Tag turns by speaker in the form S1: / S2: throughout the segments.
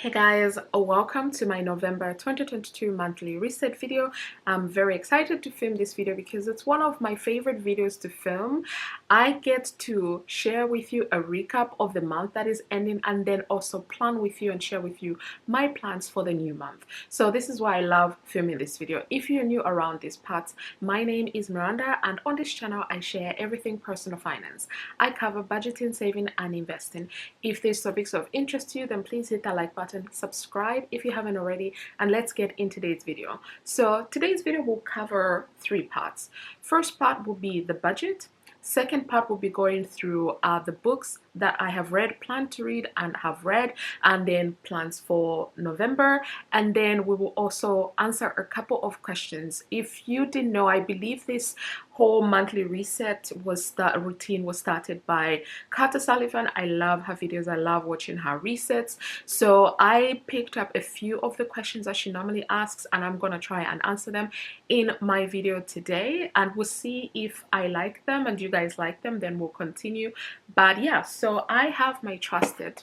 S1: Hey guys, welcome to my November 2022 monthly reset video. I'm very excited to film this video because it's one of my favorite videos to film. I get to share with you a recap of the month that is ending and then also plan with you and share with you my plans for the new month. So this is why I love filming this video. If you're new around these parts, my name is Miranda and on this channel I share everything personal finance. I cover budgeting, saving and investing. If these topics are of interest to you, then please hit that like button, subscribe if you haven't already, and let's get into today's video. So today's video will cover three parts. First part will be the budget. Second part will be going through the books that I have read, plan to read and have read, and then plans for November. And then we will also answer a couple of questions. If you didn't know, I believe this whole monthly reset routine was started by Carter Sullivan. I love her videos. I love watching her resets. So I picked up a few of the questions that she normally asks, and I'm gonna try and answer them in my video today, and we'll see if I like them and you guys like them, then we'll continue. But yeah, so I have my trusted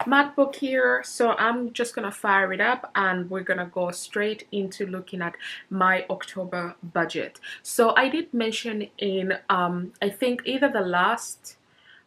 S1: MacBook here, so I'm just gonna fire it up and we're gonna go straight into looking at my October budget. So I did mention in I think either the last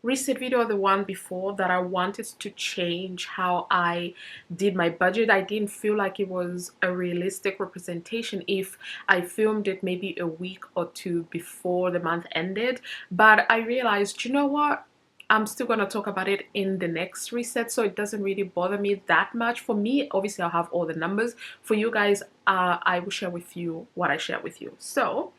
S1: reset video or the one before that I wanted to change how I did my budget. I didn't feel like it was a realistic representation if I filmed it maybe a week or two before the month ended, but I realized, you know what, I'm still going to talk about it in the next reset, so it doesn't really bother me that much. For me, obviously I'll have all the numbers. For you guys, I will share with you what I share with you. So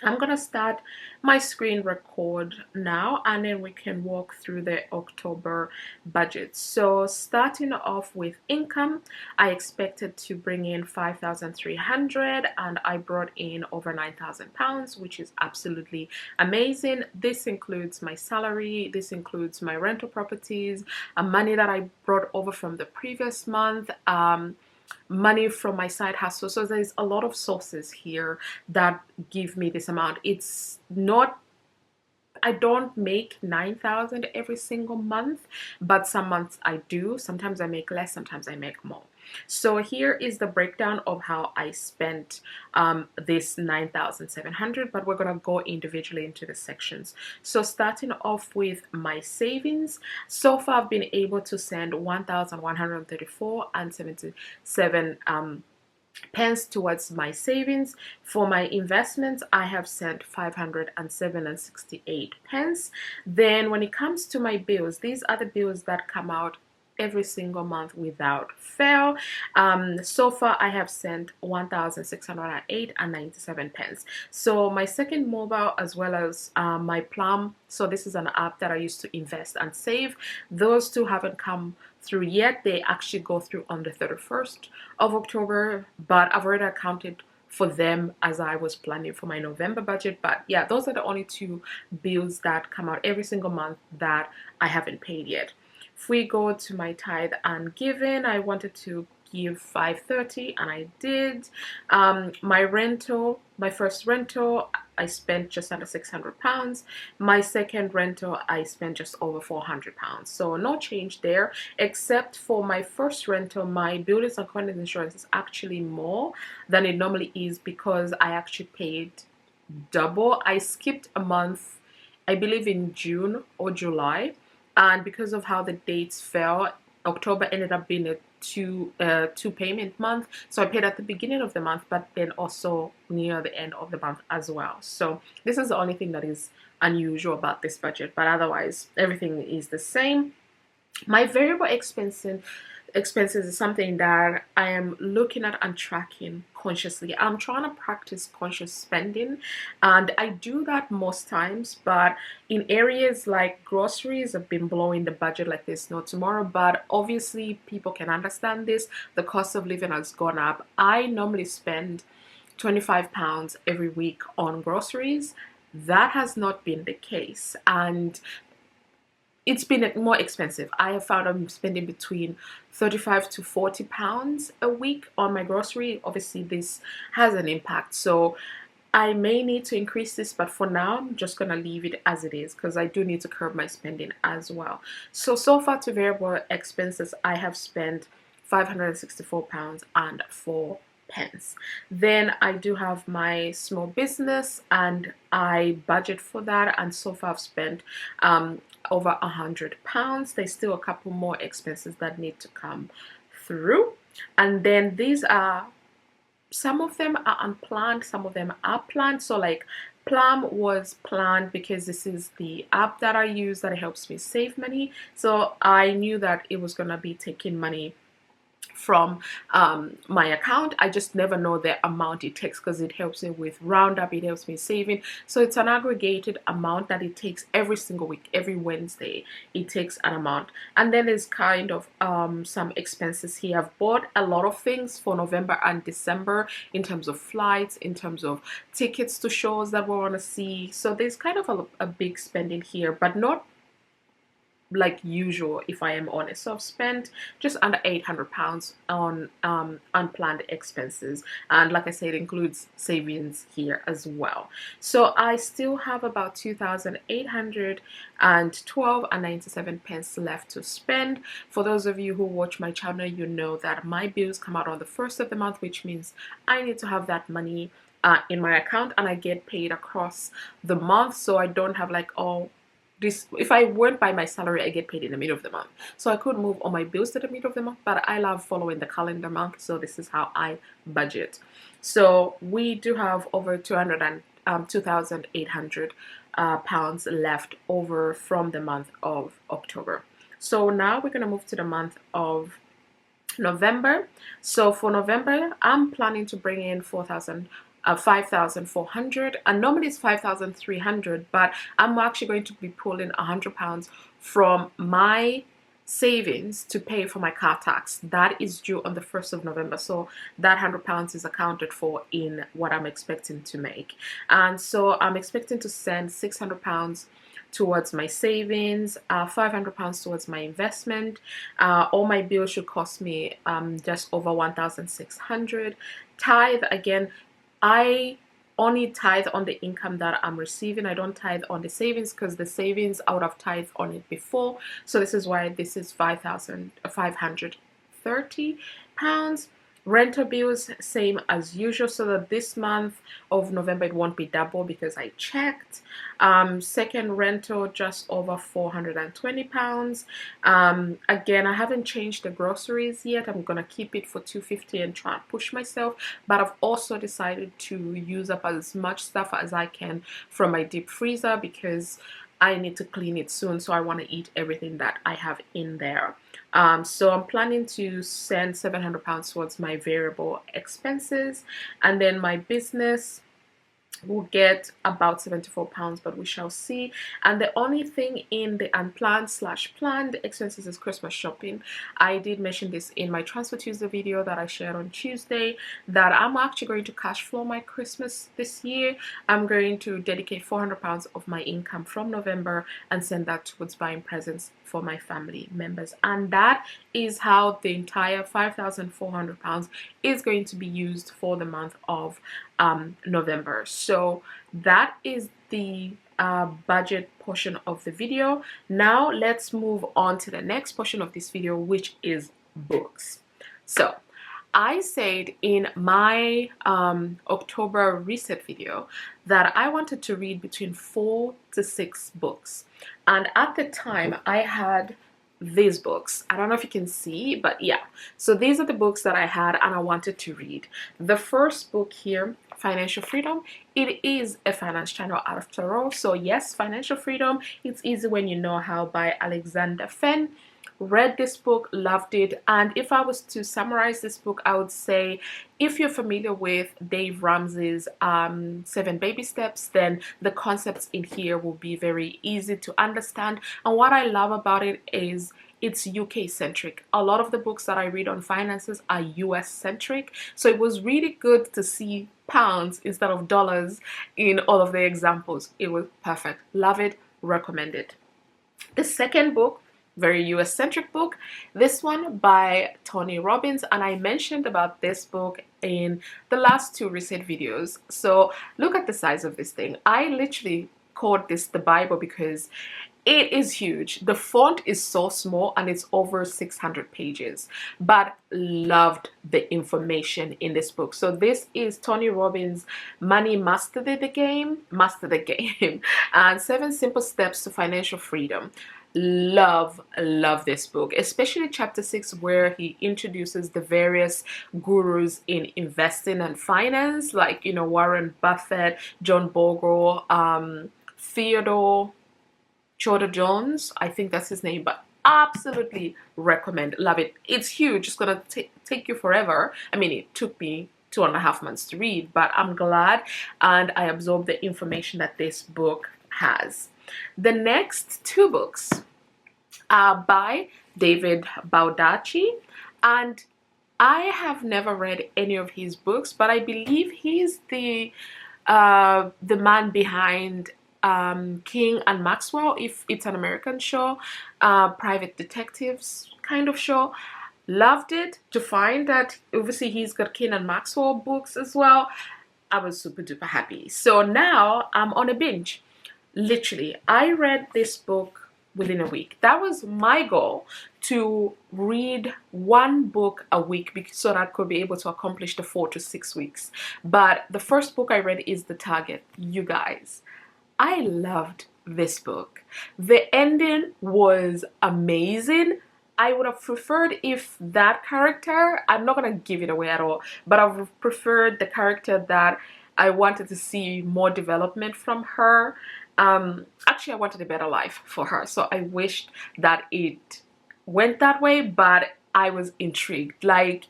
S1: I'm gonna start my screen record now and then we can walk through the October budget. So starting off with income, I expected to bring in 5,300 and I brought in over 9,000 pounds, which is absolutely amazing. This includes my salary, this includes my rental properties, money that I brought over from the previous month, money from my side hustle. So there's a lot of sources here that give me this amount. It's not, I don't make 9,000 every single month, but some months I do. Sometimes I make less, sometimes I make more. So here is the breakdown of how I spent this 9,700, but we're gonna go individually into the sections. So starting off with my savings, so far I've been able to send 1,134 and 77 pence towards my savings. For my investments, I have sent 507 and 68 pence. Then when it comes to my bills, these are the bills that come out every single month without fail. So far I have sent 1,608 and 97 pence. So my second mobile as well as my Plum, so this is an app that I use to invest and save, those two haven't come through yet. They actually go through on the 31st of October, but I've already accounted for them as I was planning for my November budget. But yeah, those are the only two bills that come out every single month that I haven't paid yet. If we go to my tithe and giving, I wanted to give 530 and I did. My rental, my first rental, I spent just under 600 pounds. My second rental, I spent just over 400 pounds. So no change there, except for my first rental, my buildings and contents insurance is actually more than it normally is because I actually paid double. I skipped a month, I believe in June or July, and because of how the dates fell, October ended up being a two payment month, so I paid at the beginning of the month but then also near the end of the month as well. So this is the only thing that is unusual about this budget, but otherwise everything is the same. My variable expenses is something that I am looking at and tracking consciously. I'm trying to practice conscious spending, and I do that most times, but in areas like groceries, I've been blowing the budget like there's no tomorrow. But obviously people can understand this. The cost of living has gone up. I normally spend 25 pounds every week on groceries. That has not been the case, and it's been more expensive. I have found I'm spending between 35 to 40 pounds a week on my grocery. Obviously this has an impact, so I may need to increase this, but for now I'm just gonna leave it as it is because I do need to curb my spending as well. So far to variable expenses, I have spent £564 and 4 pence. Then I do have my small business and I budget for that, and so far I've spent over £100. There's still a couple more expenses that need to come through, and then these are, some of them are unplanned, some of them are planned. So like Plum was planned because this is the app that I use that helps me save money, so I knew that it was gonna be taking money from my account. I just never know the amount it takes because it helps me with roundup, it helps me saving. So it's an aggregated amount that it takes every single week, every Wednesday it takes an amount. And then there's kind of some expenses here. I've bought a lot of things for November and December in terms of flights, in terms of tickets to shows that we want to see. So there's kind of a big spending here, but not like usual, if I am honest. So I've spent just under £800 on unplanned expenses, and like I said, it includes savings here as well. So I still have about 2,812 and 97 pence left to spend. For those of you who watch my channel, you know that my bills come out on the 1st of the month, which means I need to have that money in my account, and I get paid across the month. So I don't have like, oh, this, if I went by my salary, I get paid in the middle of the month. So I could move all my bills to the middle of the month, but I love following the calendar month. So this is how I budget. So we do have over 2,800 pounds left over from the month of October. So now we're going to move to the month of November. So for November, I'm planning to bring in 5,400, and normally it's 5,300, but I'm actually going to be pulling £100 from my savings to pay for my car tax that is due on the 1st of November. So that £100 is accounted for in what I'm expecting to make, and so I'm expecting to send £600 towards my savings, £500 towards my investment. All my bills should cost me just over 1,600. Tithe, again, I only tithe on the income that I'm receiving. I don't tithe on the savings because the savings I would have tithe on it before. So this is why this is £5,530. Rental bills, same as usual, so that this month of November it won't be double because I checked. Second rental, just over £420. Again, I haven't changed the groceries yet. I'm gonna keep it for £250 and try and push myself, but I've also decided to use up as much stuff as I can from my deep freezer because I need to clean it soon, so I want to eat everything that I have in there. So I'm planning to send £700 towards my variable expenses, and then my business will get about £74, but we shall see. And the only thing in the unplanned/planned expenses is Christmas shopping. I did mention this in my Transfer Tuesday video that I shared on Tuesday, that I'm actually going to cash flow my Christmas this year. I'm going to dedicate £400 of my income from November and send that towards buying presents for my family members, and that is how the entire £5,400 is going to be used for the month of November. So that is the budget portion of the video. Now let's move on to the next portion of this video, which is books. So I said in my October reset video that I wanted to read between 4 to 6 books, and at the time I had these books. I don't know if you can see, but yeah, so these are the books that I had and I wanted to read. The first book here, Financial Freedom, it is a finance channel after all, so yes, Financial Freedom, it's easy when you know how, by Alexander Fenn. Read this book, loved it, and if I was to summarize this book, I would say if you're familiar with Dave Ramsey's 7 Baby Steps, then the concepts in here will be very easy to understand. And what I love about it is it's UK centric. A lot of the books that I read on finances are US centric, so it was really good to see pounds instead of dollars in all of the examples. It was perfect. Love it, recommend it. The second book very US-centric book. This one by Tony Robbins, and I mentioned about this book in the last two recent videos. So look at the size of this thing. I literally called this the Bible because it is huge. The font is so small and it's over 600 pages, but loved the information in this book. So this is Tony Robbins' Money Master the Game, and 7 Simple Steps to Financial Freedom. Love this book, especially chapter 6, where he introduces the various gurus in investing and finance, like, you know, Warren Buffett, John Bogle, Theodore Chowder Jones, I think that's his name, but absolutely recommend. Love it. It's huge. It's gonna take you forever. I mean, it took me 2.5 months to read, but I'm glad, and I absorbed the information that this book has. The next 2 books are by David Baldacci, and I have never read any of his books, but I believe he's the man behind King and Maxwell, if it's an American show, private detectives kind of show. Loved it. To find that obviously he's got King and Maxwell books as well, I was super duper happy. So now I'm on a binge. Literally, I read this book within a week. That was my goal, to read 1 book a week so that I could be able to accomplish the 4 to 6 weeks. But the first book I read is The Target. You guys, I loved this book. The ending was amazing. I would have preferred if that character, I'm not going to give it away at all, but I would have preferred the character that I wanted to see more development from her. Actually, I wanted a better life for her, so I wished that it went that way, but I was intrigued. Like,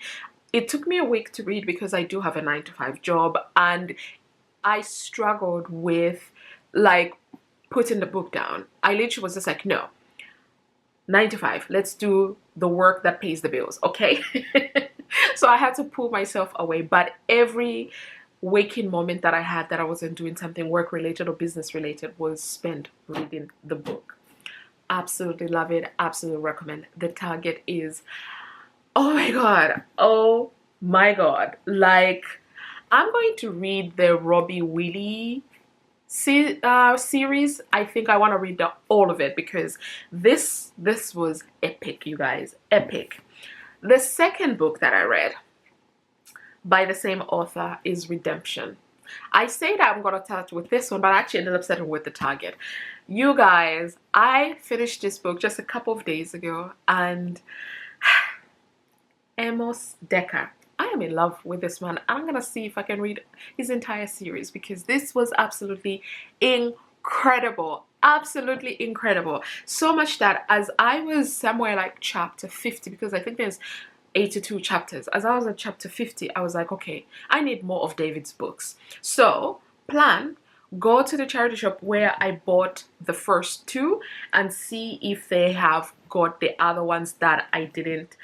S1: it took me a week to read because I do have a 9-to-5 job, and I struggled with like putting the book down. I literally was just like, no, 9 to 5, let's do the work that pays the bills, okay? So I had to pull myself away, but every waking moment that I had that I wasn't doing something work related or business related was spent reading the book. Absolutely love it. Absolutely recommend. The Target is, oh my god, like, I'm going to read the Robbie Willie series. I think I want to read all of it because this was epic, you guys, epic. The second book that I read by the same author is Redemption. I say that I'm gonna start with this one, but I actually ended up starting with The Target. You guys, I finished this book just a couple of days ago, and Amos Decker, I am in love with this man. I'm gonna see if I can read his entire series because this was absolutely incredible. Absolutely incredible. So much that as I was somewhere like chapter 50, because I think there's 82 chapters, as I was at chapter 50, I was like, okay, I need more of David's books. So go to the charity shop where I bought the first 2 and see if they have got the other ones that I didn't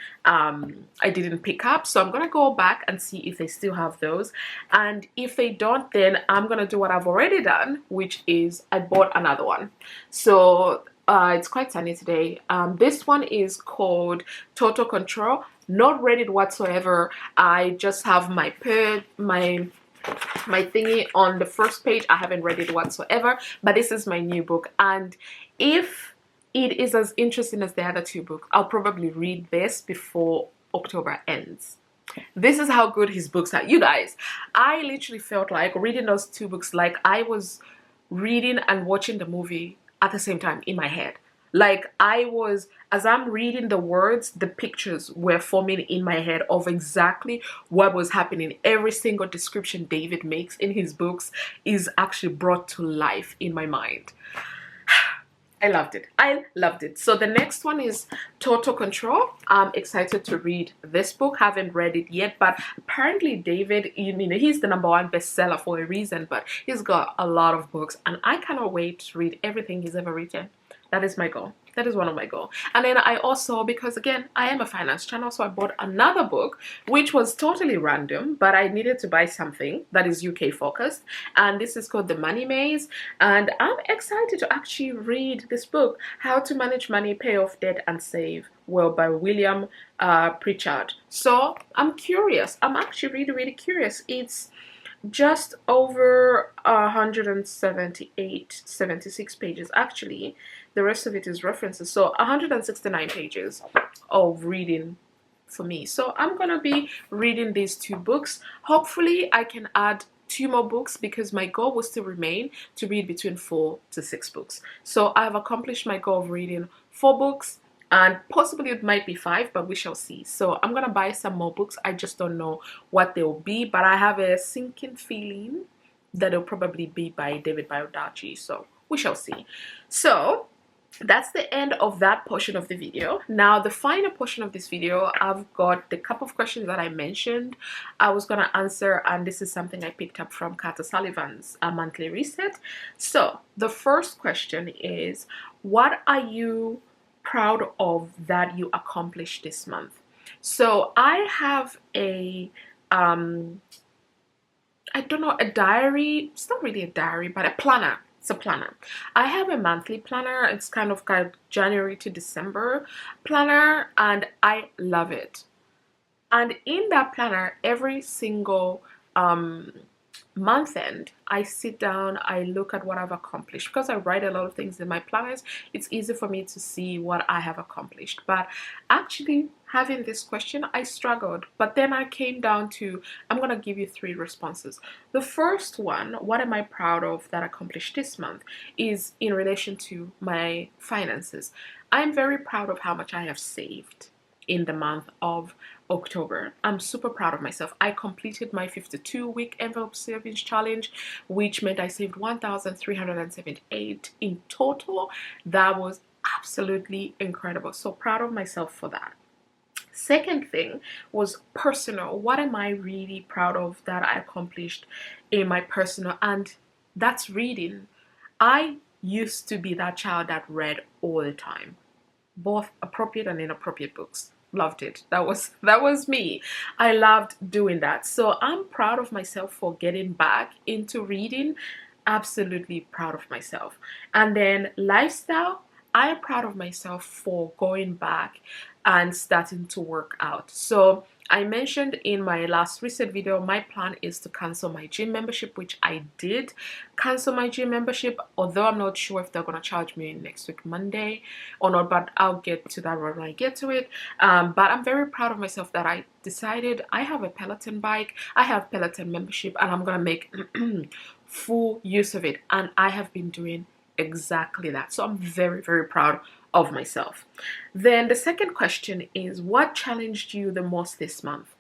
S1: pick up. So I'm gonna go back and see if they still have those, and if they don't, then I'm gonna do what I've already done, which is I bought another one. So it's quite sunny today. This one is called Total Control. Not read it whatsoever. I just have my thingy on the first page. I haven't read it whatsoever, but this is my new book, and if it is as interesting as the other 2 books, I'll probably read this before October ends. This is how good his books are. You guys, I literally felt like reading those 2 books like I was reading and watching the movie at the same time in my head. Like, I was, as I'm reading the words, the pictures were forming in my head of exactly what was happening. Every single description David makes in his books is actually brought to life in my mind. I loved it. I loved it. So the next one is Total Control. I'm excited to read this book. Haven't read it yet, but apparently David, you know, he's the #1 bestseller for a reason, but he's got a lot of books, and I cannot wait to read everything he's ever written. That is my goal. That is one of my goals. And then I also, because again, I am a finance channel, so I bought another book, which was totally random, but I needed to buy something that is UK focused. And this is called The Money Maze. And I'm excited to actually read this book, How to Manage Money, Pay Off Debt and Save Well by William Pritchard. So I'm curious. I'm actually really, really curious. It's just over 76 pages. Actually, the rest of it is references, so 169 pages of reading for me. So I'm gonna be reading these 2 books. Hopefully I can add 2 more books, because my goal will still remain to read between 4 to 6 books. So I've accomplished my goal of reading 4 books, and possibly it might be 5, but we shall see. So I'm gonna buy some more books. I just don't know what they will be, but I have a sinking feeling that it'll probably be by David Baldacci, so we shall see. So that's the end of that portion of the video. Now the final portion of this video, I've got the couple of questions that I mentioned I was gonna answer, and this is something I picked up from Carter Sullivan's monthly reset. So the first question is, what are you proud of that you accomplished this month? So I have a I don't know, a diary. It's not really a diary, but a planner. It's a planner. I have a monthly planner. It's kind of January to December planner, and I love it. And in that planner, every single month end, I sit down, I look at what I've accomplished. Because I write a lot of things in my planners, it's easy for me to see what I have accomplished. But actually having this question, I struggled, but then I came down to, I'm gonna give you 3 responses. The first one, what am I proud of that I accomplished this month, is in relation to my finances. I'm very proud of how much I have saved in the month of October. I'm super proud of myself. I completed my 52-week envelope savings challenge, which meant I saved 1,378 in total. That was absolutely incredible. So proud of myself for that. Second thing was personal. What am I really proud of that I accomplished in my personal? And that's reading. I used to be that child that read all the time, both appropriate and inappropriate books. Loved it. That was me. I loved doing that. So I'm proud of myself for getting back into reading. Absolutely proud of myself. And then lifestyle, I am proud of myself for going back and starting to work out. So I mentioned in my last reset video, my plan is to cancel my gym membership, which I did cancel my gym membership, although I'm not sure if they're going to charge me next week Monday or not, but I'll get to that when I get to it. But I'm very proud of myself that I decided I have a Peloton bike, I have Peloton membership, and I'm going to make full use of it. And I have been doing exactly that. So I'm very, very proud of myself. Then the second question is, what challenged you the most this month?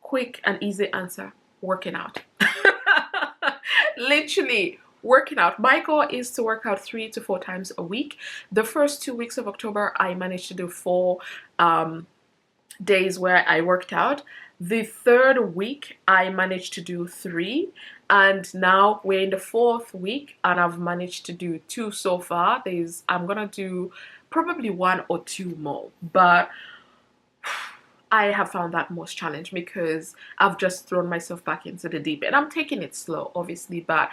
S1: Quick and easy answer: working out. Literally working out. My goal is to work out 3 to 4 times a week. The first 2 weeks of October, I managed to do 4 days where I worked out. The third week, I managed to do 3, and now we're in the 4th week, and I've managed to do 2 so far. I'm gonna do probably 1 or 2 more, but I have found that most challenging because I've just thrown myself back into the deep end. I'm taking it slow, obviously, but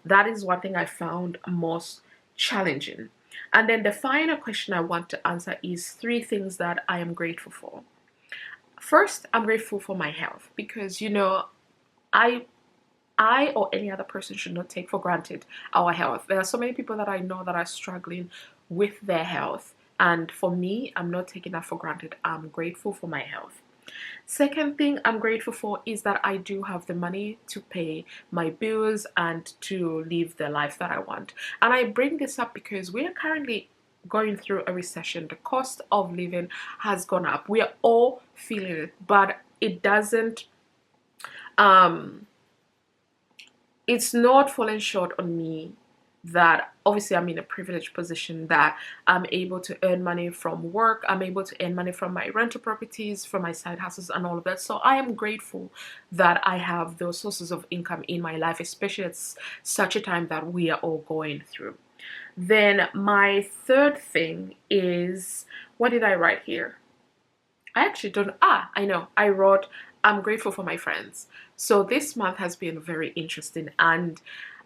S1: that is one thing I found most challenging. And then the final question I want to answer is 3 things that I am grateful for. First, I'm grateful for my health because, you know, I or any other person should not take for granted our health. There are so many people that I know that are struggling with their health, and for me, I'm not taking that for granted. I'm grateful for my health. Second thing I'm grateful for is that I do have the money to pay my bills and to live the life that I want. And I bring this up because we are currently going through a recession. The cost of living has gone up. We are all feeling it, but it doesn't it's not falling short on me that obviously I'm in a privileged position that I'm able to earn money from work. I'm able to earn money from my rental properties, from my side hustles and all of that. So I am grateful that I have those sources of income in my life, especially at such a time that we are all going through. Then my third thing is, what did I write here? I actually don't, I know, I wrote, I'm grateful for my friends. So this month has been very interesting, and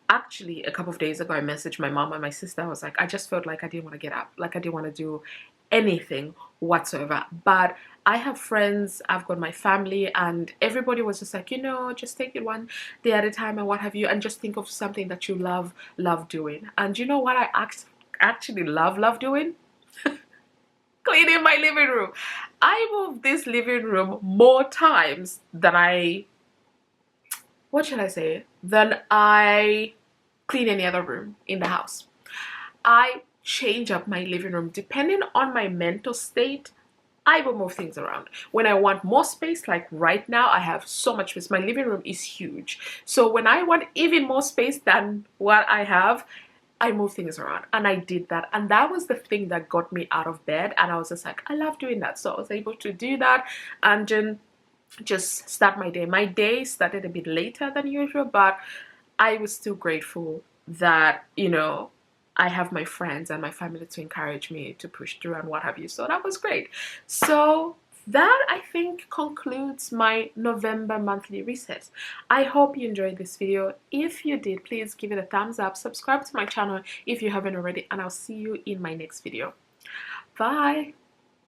S1: actually a couple of days ago I messaged my mom and my sister. I was like, I just felt like I didn't want to get up, like I didn't want to do anything whatsoever. But I have friends, I've got my family, and everybody was just like, you know, just take it one day at a time and what have you, and just think of something that you love doing. And you know what I actually love doing? Cleaning my living room. I moved this living room more times than what should I say, than I clean any other room in the house. I change up my living room depending on my mental state. I will move things around. When I want more space, like right now, I have so much space. My living room is huge. So when I want even more space than what I have, I move things around, and I did that, and that was the thing that got me out of bed. And I was just like, I love doing that. So I was able to do that and then just start my day. My day started a bit later than usual, but I was still grateful that, you know, I have my friends and my family to encourage me to push through and what have you. So that was great. So that, I think, concludes my November monthly reset. I hope you enjoyed this video. If you did, please give it a thumbs up, subscribe to my channel if you haven't already, and I'll see you in my next video. Bye.